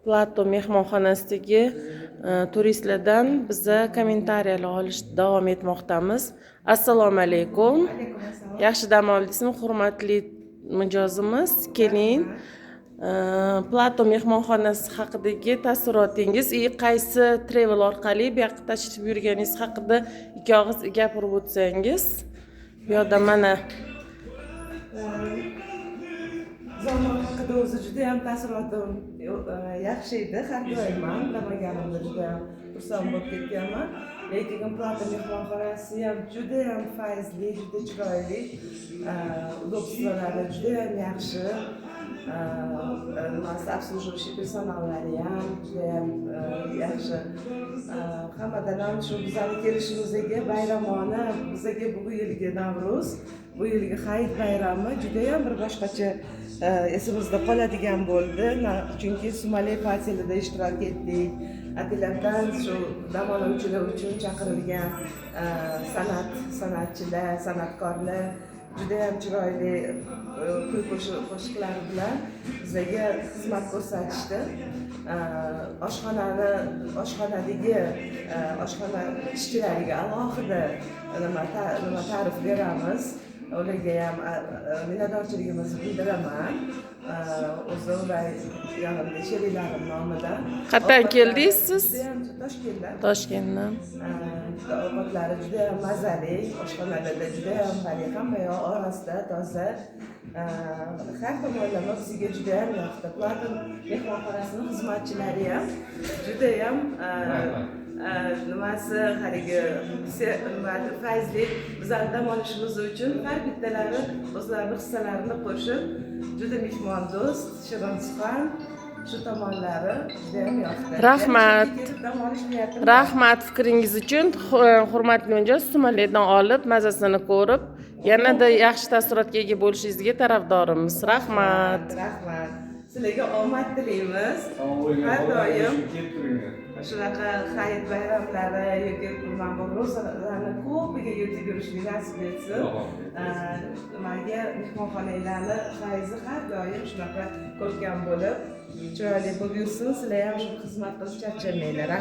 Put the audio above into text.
Plato mehmonxonasidagi turistlardan biza kommentariyalar olish davom etmoqdamiz. Assalomu alaykum. Yaxshi dam oldingizmi, hurmatli mijozimiz? Keling. Plato mehmonxonasi haqidagi taassurotingiz, qaysi travel orqali bu yoqqa tashrif buyurganingiz haqida ikki og'iz gapirib o'tsangiz. Bu yerda mana Zaman haqida o'zi juda ham taassurotim yaxshi edi. Har doim ham qilmaganimda juda ham xursand bo'lib ketganman. Lekin Plato mehmonxonasi ham juda ham fayzli, juda chiroyli, udobstvolari juda ham yaxshi. Обслуживающий personallari ham juda ham yaxshi. Hammadan ham shu bizning kelishimizga bayramona, bizga bu yilgi Navruz, bu yilgi Hayit bayrami juda ham bir boshqacha esimizda qoladigan bo'ldi. Chunki Sumali partiyalarida ishtirok etdik. Atillabdan shu dam oluvchilar uchun chaqirilgan san'atchilar, san'atkorlar juda ham chiroyli kuy qo'shiqlari bilan bizga xizmat ko'rsatishdi. Oshxonadagi oshxona ishchilariga alohida ta'rif beramiz. Ularga ham minnatdorchiligimizni bildiraman. O'zim va yonimda sheriklarim nomidan. Qayerdan keldingiz siz? Toshkentdan. Toshkentdan. Ovqatlari juda ham mazali, oshxonalarda juda ham hamma yoq orasida toza. Har tomonlama bizga juda ham yoqdi. Plato mehmonxonasining xizmatchilari ham juda ham nimasi haligi fayzli bizlar dam olishimiz uchun har bittalari o'zlarining hissalarini qo'shib juda mehmondo'st, shirinsuxan, shu tomonlari juda ham yoqdi. Rahmat. Rahmat fikringiz uchun. Hurmatli mijoz, Sumalidan olib, mazasini ko'rib, yanada yaxshi taassurotga ega bo'lishingizga tarafdorimiz. Rahmat. Rahmat. Sizlarga omad tilaymiz. Har doim shunaqa hayit bayramlari yoki ro'zalarni ko'piga yetib yurishni nasib etsin. Nimaga mehmonxonalarni fayzi har doim shunaqa ko'rkam bo'lib, chiroyli bo'lib yursin. Sizlar ham shu xizmat qilib charchamanglar.